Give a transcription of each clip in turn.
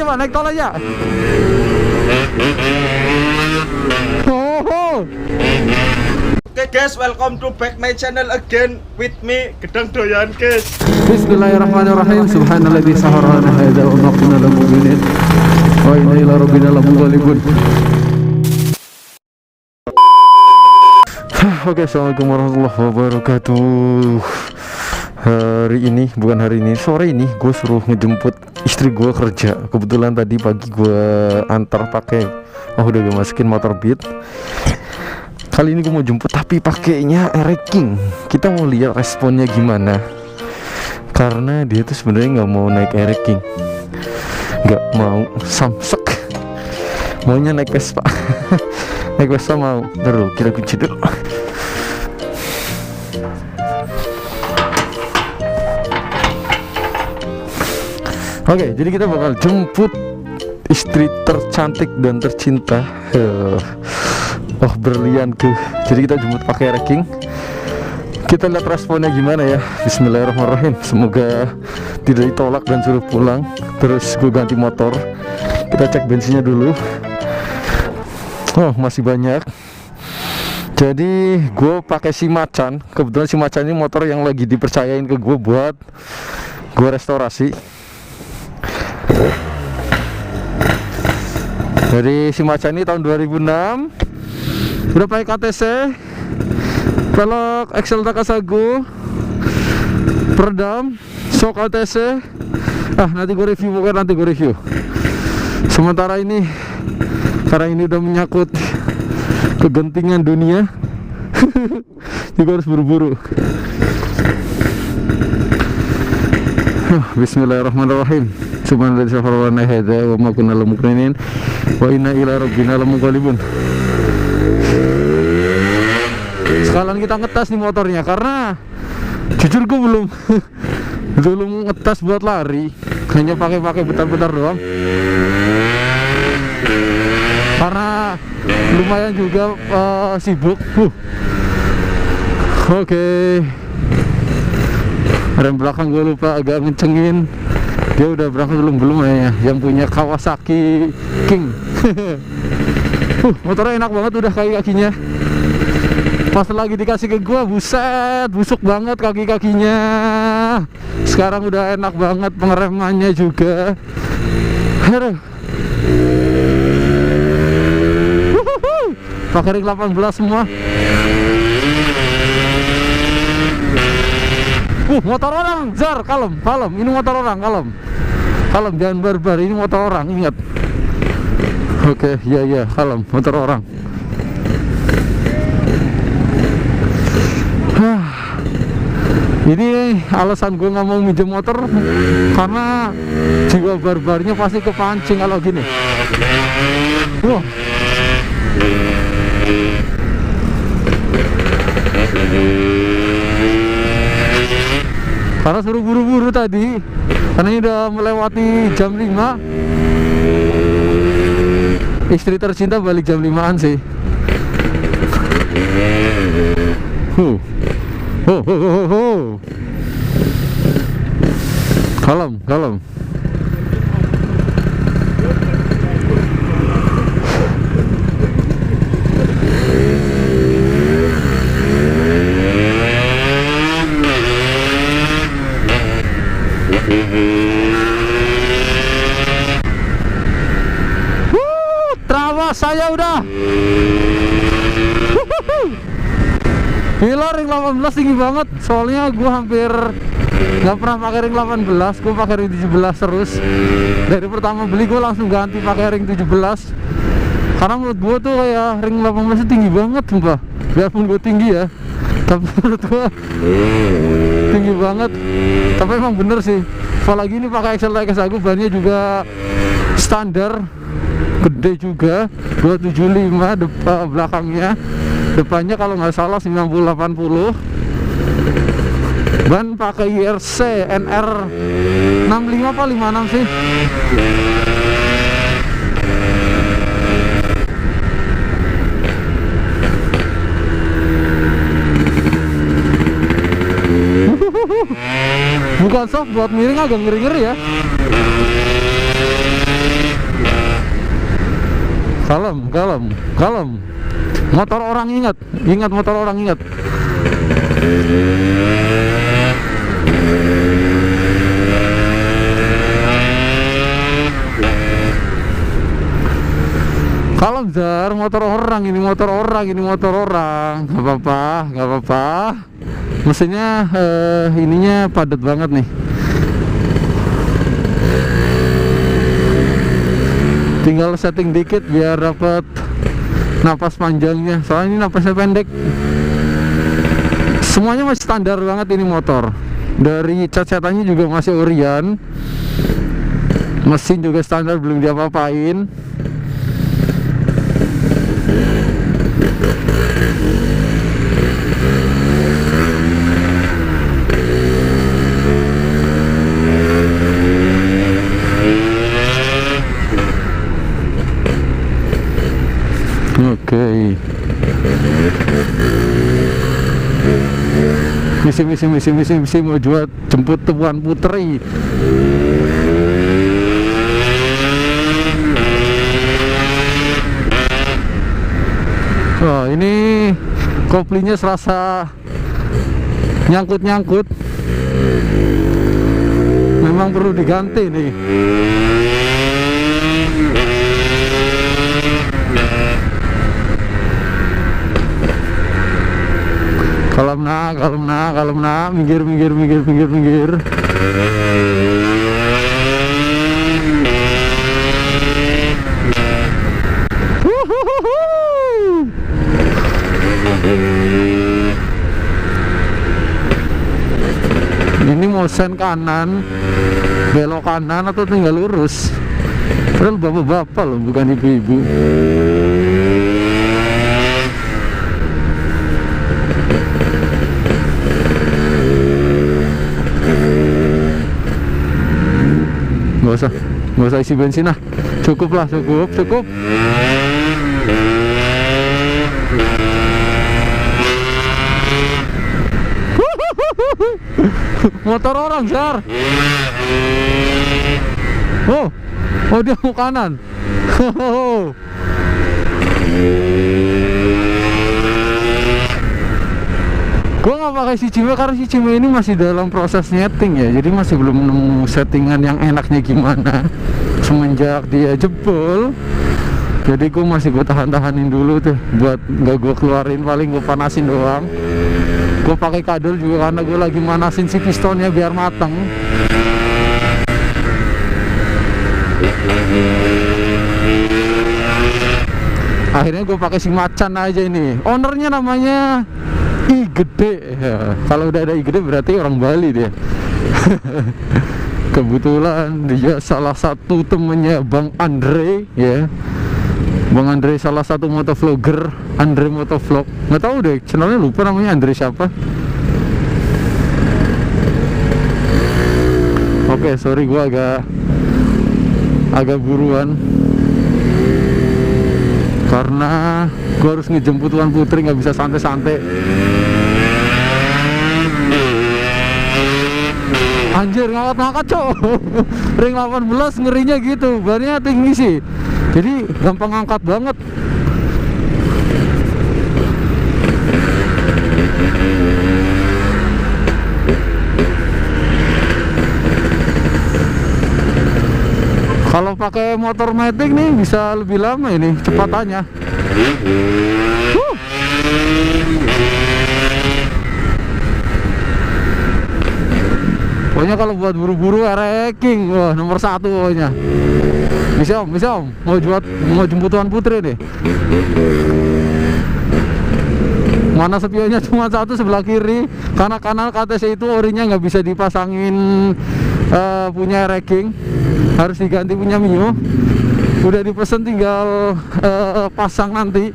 Pak, naik tol aja. Oh. Oke guys, welcome to back my channel again with me Gedang Doyan guys. Bismillahirrahmanirrahim. Subhanalladzi sahara lana hadza wa ma kunna lahu muqrinin wa inna ila rabbina lamunqalibun. Oke, assalamualaikum warahmatullahi wabarakatuh. Sore ini gue suruh ngejemput istri gue kerja. Kebetulan tadi pagi gue antar pakai, udah gue masukin motor Beat. Kali ini gue mau jemput tapi pakainya Airraid King. Kita mau lihat responnya gimana. Karena dia tuh sebenarnya nggak mau naik Airraid King, nggak mau samsek, maunya naik Vespa. Naik Vespa mau. Terus kita kunci dulu. Oke, jadi kita bakal jemput istri tercantik dan tercinta. Berlianku. Jadi kita jemput pakai Airraid King. Kita lihat responnya gimana ya. Bismillahirrahmanirrahim. Semoga tidak ditolak dan suruh pulang. Terus gue ganti motor. Kita cek bensinnya dulu. Oh, masih banyak. Jadi gue pakai si Macan. Kebetulan si Macan ini motor yang lagi dipercayain ke gue buat gue restorasi. Jadi si Macan ini tahun 2006. Udah pakai KTC, pelok Excel Takasago, peredam, shock KTC. Nanti gue review, pokoknya nanti gue review. Sementara ini, karena ini udah menyangkut kegentingan dunia, juga harus buru-buru. Bismillahirrahmanirrahim. Subhanallah sahara lana hadza wa ma kunna lahu muqrinin wa inna ila rabbina lamunqalibun. Sekalian kita ngetes nih motornya, karena jujur gue belum ngetes buat lari, hanya pakai bentar-bentar doang. Karena lumayan juga sibuk. Oke. Rem belakang gue lupa agak ngencengin. Dia udah berangkat belum ya, yang punya Kawasaki King. Motornya enak banget, udah kaki-kakinya. Pas lagi dikasih ke gua, buset, busuk banget kaki-kakinya. Sekarang udah enak banget, pengeremannya juga. Aduh. Pakai ring 18 semua. Motor orang, Zar, kalem. Ini motor orang, kalem, jangan barbar, ini motor orang, ingat. Oke, iya, kalem, motor orang. Ini alasan gue nggak mau minjem motor karena jiwa barbarnya pasti kepancing kalau gini. Karena suruh buru-buru tadi, karena ini udah melewati jam 5. Istri tercinta balik jam 5-an sih. Kalem. Trawas saya udah. Gila, ring 18 tinggi banget. Soalnya gue hampir gak pernah pakai ring 18, gue pakai ring 17 terus. Dari pertama beli gue langsung ganti pakai ring 17. Karena menurut gue tuh kayak ring 18 itu tinggi banget, sumpah. Biarpun gue tinggi ya, tapi menurut gue tinggi banget. Tapi emang bener sih. Apalagi ini pakai Excel Takasago, bannya juga standar, gede juga, 275 depan belakangnya. Depannya kalau nggak salah 90-80. Ban pakai IRC NR 65 apa 56 sih. Bukan soft, buat miring agak ngeri-ngeri ya. Kalem, kalem, kalem. Motor orang ingat, ingat motor orang ingat. Kalem Zar, motor orang ini, motor orang ini, motor orang. Gak apa-apa, gak apa-apa. Mesinnya ininya padat banget nih. Tinggal setting dikit biar dapat napas panjangnya. Soalnya ini napasnya pendek. Semuanya masih standar banget ini motor. Dari cat-catannya juga masih Orion. Mesin juga standar, belum diapa-apain. Oke. Misi mau jual jemput Tuan Putri. Wah, ini koplinya serasa nyangkut-nyangkut. Memang perlu diganti nih. Kalem nak, minggir. Ini mau sen kanan, belok kanan atau tinggal lurus? Padahal bapak-bapak loh, bukan ibu-ibu. Nggak usah isi bensin lah, cukup. Motor orang Zar. Oh dia mau kanan. Gue nggak pakai si Cime karena si Cime ini masih dalam proses nyeting ya, jadi masih belum nemu settingan yang enaknya gimana. Semenjak dia jebol, jadi gue masih tahan-tahanin dulu tuh, buat nggak gue keluarin, paling gue panasin doang. Gue pakai kadal juga karena gue lagi manasin si pistonnya biar matang. Akhirnya gue pakai si macan aja ini. Ownernya namanya I Gede ya. Kalau udah ada I Gede berarti orang Bali dia. Kebetulan dia salah satu temennya Bang Andre ya. Bang Andre salah satu motovlogger, Andre Motovlog. Nggak tahu deh, channelnya lupa namanya Andre siapa. Oke, sorry gua agak buruan karena gua harus ngejemput Tuan Putri, nggak bisa santai-santai. Anjir, ngangkat-ngangkat cok. Ring 18 ngerinya gitu, bannya tinggi sih, jadi gampang ngangkat banget. Kalau pakai motor matic nih bisa lebih lama ini cepatannya. Pokoknya kalau buat buru-buru wrecking, wah nomor 1 pokoknya. Bisa om, mau jemput Tuan Putri deh. Mana spionnya cuma satu sebelah kiri, karena kanan KTC itu orinya nggak bisa dipasangin punya wrecking, harus diganti punya Mio. Udah dipesen, tinggal pasang nanti.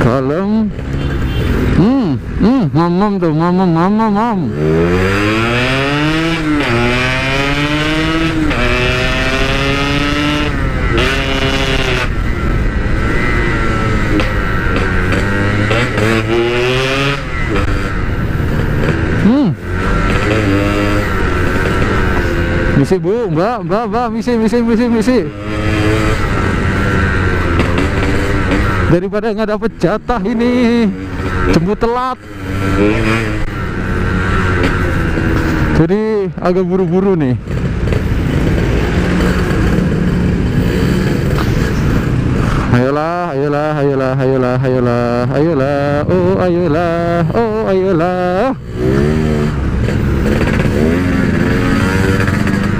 Kalem. Mamam tuh, mamam. Misi bu, mbak, misi. Daripada nggak dapet jatah ini, jemput telat. Jadi agak buru-buru nih. Ayolah, oh ayolah.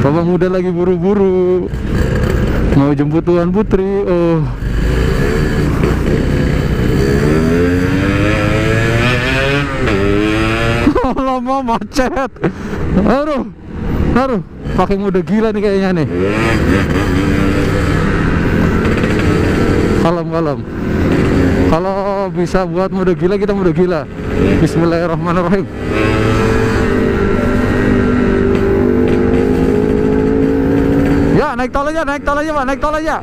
Bapak muda lagi buru-buru mau jemput Tuan Putri. Oh, lama macet. Aduh, pakai mode gila nih kayaknya nih. Kalem. Kalau bisa buat mode gila, kita mode gila. Bismillahirrahmanirrahim. Ya, naik tol aja Pak, naik tol aja.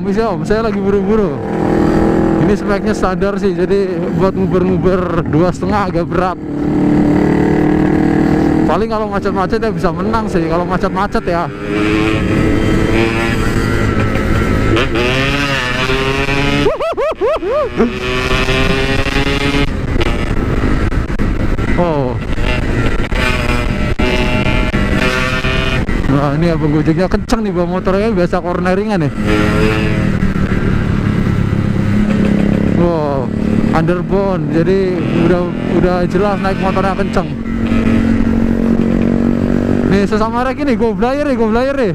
Misi om, saya lagi buru-buru. Ini speknya standar sih, jadi buat nguber-nguber 2,5 agak berat. Paling kalau macet-macet ya bisa menang sih, kalau macet-macet ya. Oh. Nah, ini abang gojeknya kenceng nih, bawa motornya biasa corneringan nih. Wow, underbone, jadi udah jelas naik motornya kenceng. Nih sesama rek ini, go blayer nih.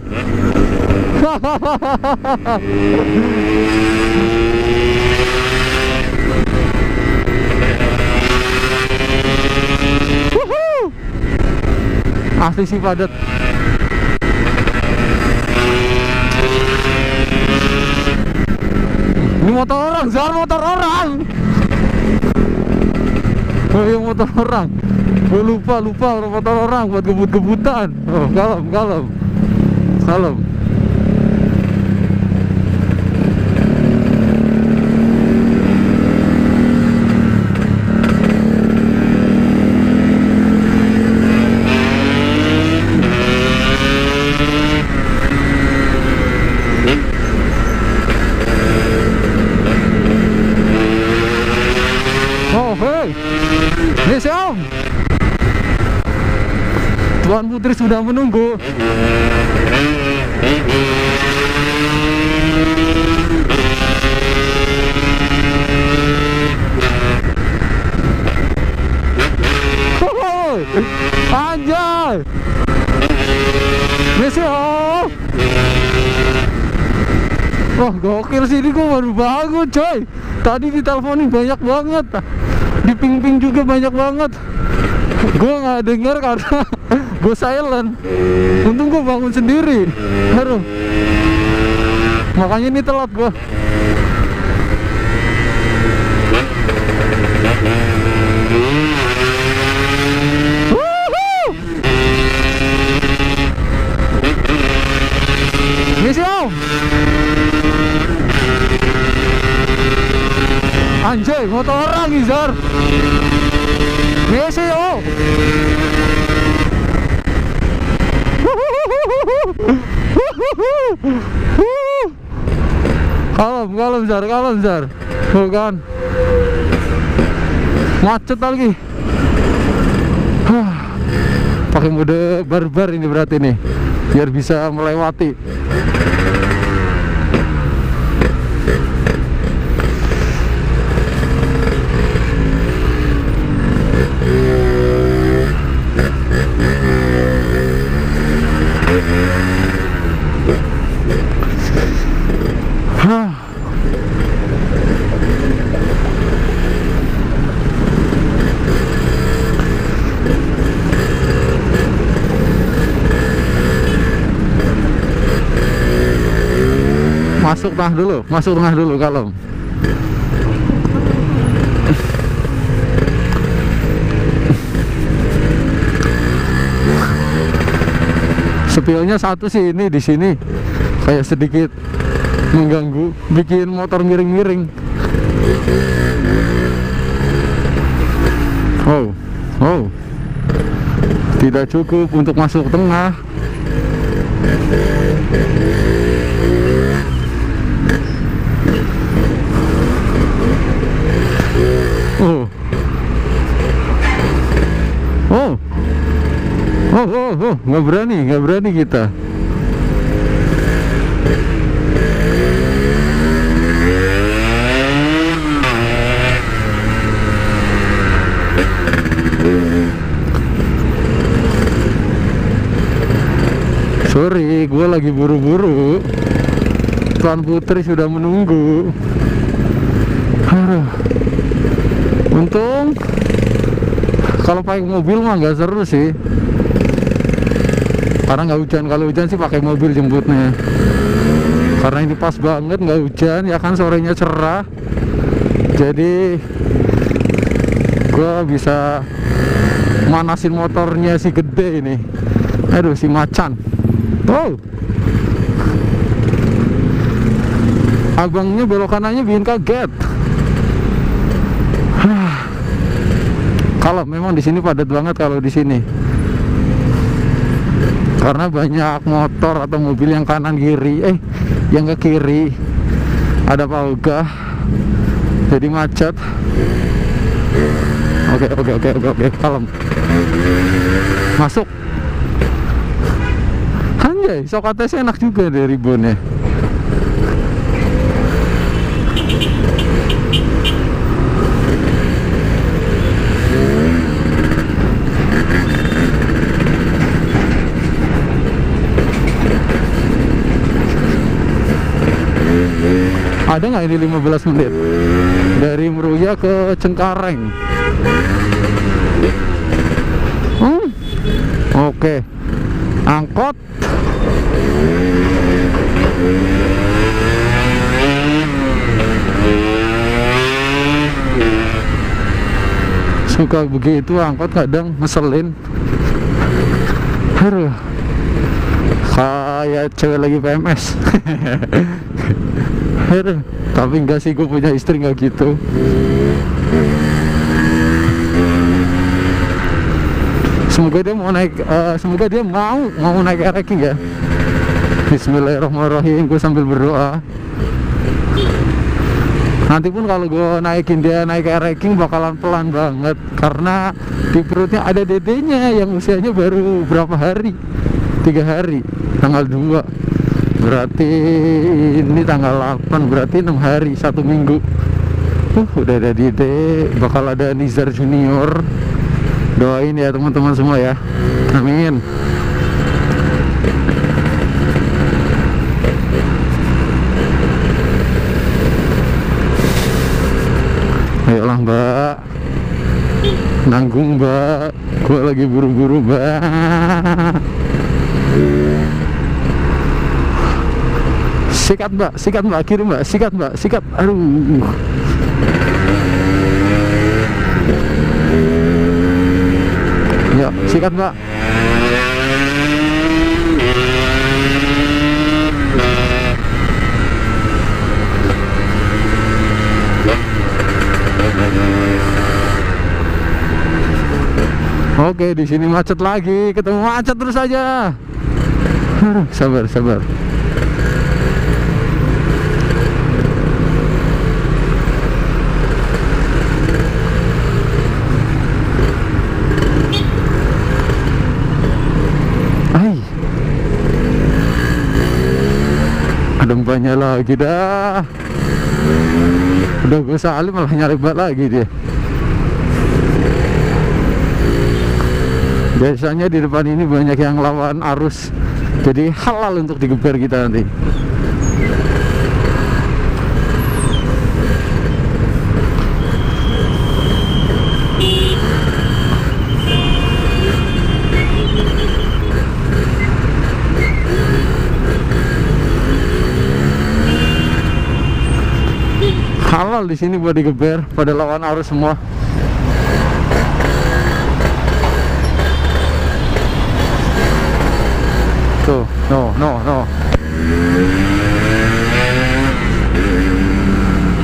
Asli sih padat. Ini motor orang, Zar, motor orang. Oh iya, motor orang. Oh, lupa motor orang buat gebut-gebutan. Oh, kalem. Misi om, Tuan Putri sudah menunggu. Anjay, misi om. Wah, gokil sih, ini gue baru bangun coy. Tadi diteleponin banyak banget, di ping-ping juga banyak banget. Gue nggak dengar karena gue silent. Untung gue bangun sendiri. Aduh, makanya ini telat gue. Misi om. Anjay, motor orang Izar. Misi om. Kalem Zar. Tuh kan, macet lagi. Pakai mode barbar ini berarti nih, biar bisa melewati. Masuk tengah dulu kalem. Spionnya satu sih ini di sini kayak sedikit mengganggu, bikin motor miring-miring. Oh, tidak cukup untuk masuk tengah. Nggak berani kita. Sorry, gue lagi buru-buru. Tuan Putri sudah menunggu. Aduh. Untung kalau pakai mobil mah nggak seru sih, karena nggak hujan. Kalau hujan sih pakai mobil jemputnya, karena ini pas banget nggak hujan ya kan, sorenya cerah, jadi gua bisa manasin motornya si gede ini. Aduh, si macan. Abangnya belok kanannya bikin kaget. Kalau memang di sini padat banget kalau di sini, karena banyak motor atau mobil yang kanan kiri, yang ke kiri ada paugah, jadi macet. Oke, kalem. Masuk. Anjay, Sokatesnya enak juga deh ribonnya. Ada nggak ini 15 menit dari Meruya ke Cengkareng? Oke. Angkot. Suka begitu angkot, kadang ngeselin. Aduh, kayak cewek lagi PMS. Tapi enggak sih, gue punya istri nggak gitu. Semoga dia mau naik, semoga dia mau naik ranking ya. Bismillahirrahmanirrahim, gue sambil berdoa. Nanti pun kalau gue naikin dia naik ranking bakalan pelan banget, karena di perutnya ada dedenya yang usianya baru berapa hari, 3 hari, tanggal 2. Berarti ini tanggal 8, berarti 6 hari, 1 minggu. Udah ada dede, bakal ada Nizar Junior. Doain ya teman-teman semua ya, amin. Ayolah mbak, nanggung mbak, gue lagi buru-buru mbak. Sikat mbak, kiri mbak, sikat. Aduh. Yuk, sikat mbak. Oke, di sini macet lagi, ketemu macet terus aja. Sabar. Ada mbaknya lagi dah. Udah gue salim malah nyaribat lagi dia. Biasanya di depan ini banyak yang lawan arus, jadi halal untuk digeber kita nanti. Halal di sini buat digeber, pada lawan arus semua. Tuh, no.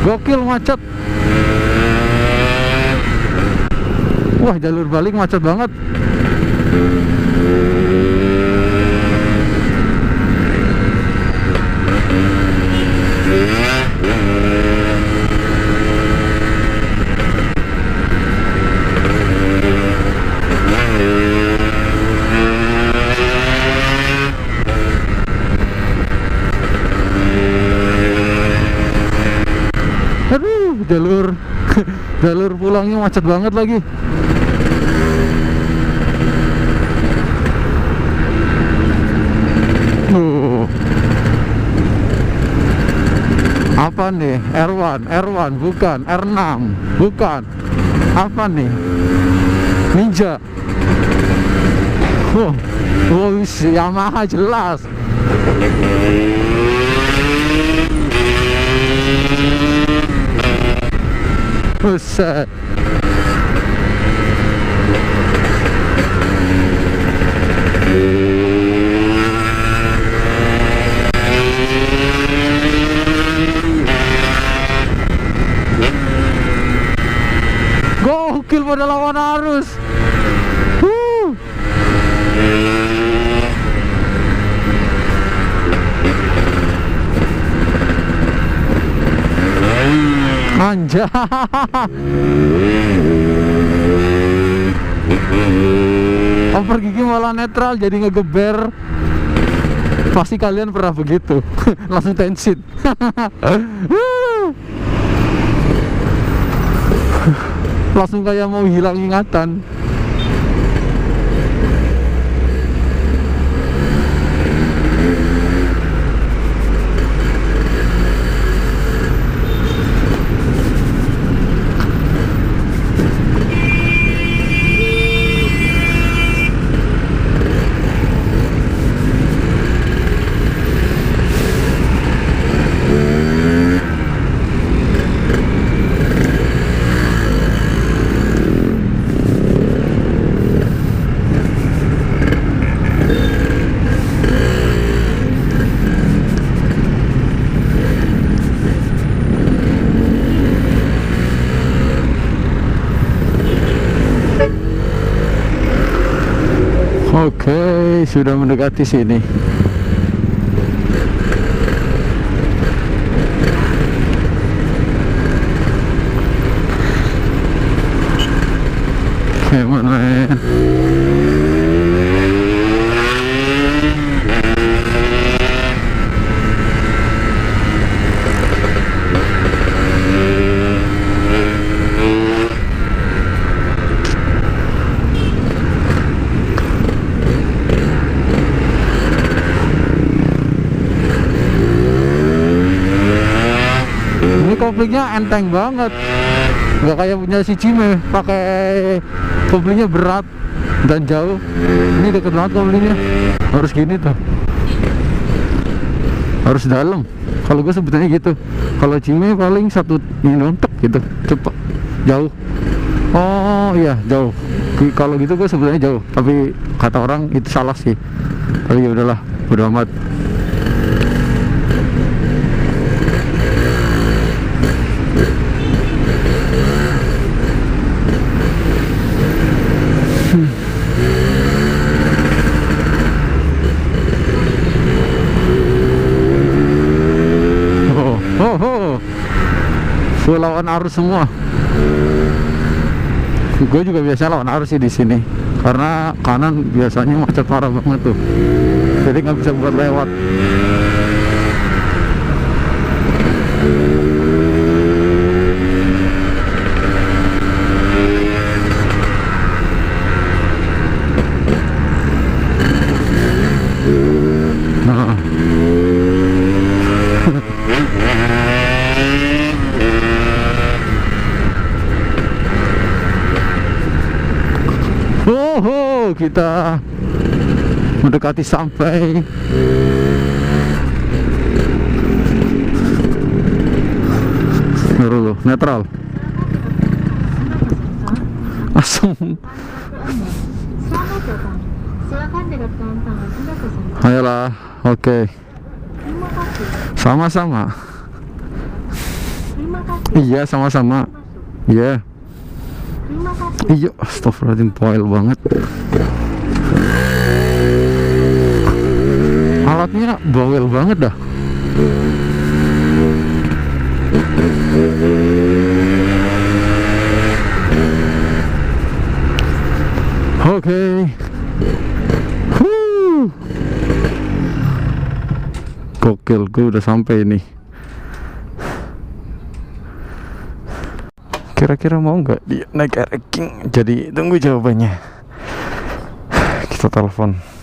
Gokil macet. Wah, jalur balik macet banget. Aduh, jalur pulangnya macet banget lagi. Apa nih? R1 bukan, R6 bukan. Apa nih? Ninja. Oh, Yamaha jelas. Buset. Gokil pada lawan arus. Anjay. Over gigi malah netral jadi ngegeber. Pasti kalian pernah begitu. Langsung tensit. Langsung kayak mau hilang ingatan. Oke, sudah mendekati sini. Gimana? Koplingnya enteng banget, nggak kayak punya si Cime pakai koplingnya berat dan jauh. Ini deket banget koplingnya, harus gini tuh, harus dalam. Kalau gue sebetulnya gitu. Kalau Cime paling satu ini nontek gitu, cepet jauh. Oh iya jauh. Kalau gitu gue sebetulnya jauh, tapi kata orang itu salah sih. Tapi ya udahlah, bodo amat. Gue lawan arus semua. Gue juga biasa lawan arus sih di sini, karena kanan biasanya macet parah banget tuh, jadi nggak bisa buat lewat. Nah. Kita mendekati sampai. Dulu netral. Langsung. Ayolah, oke. Sama-sama. Iya, sama-sama. Iya. Iya, astagfirullahaladzim, poil banget. Alatnya bawel banget dah. Oke. Gokil, gue udah sampai nih. Kira-kira mau nggak dia naik ranking? Jadi tunggu jawabannya. Kita telepon.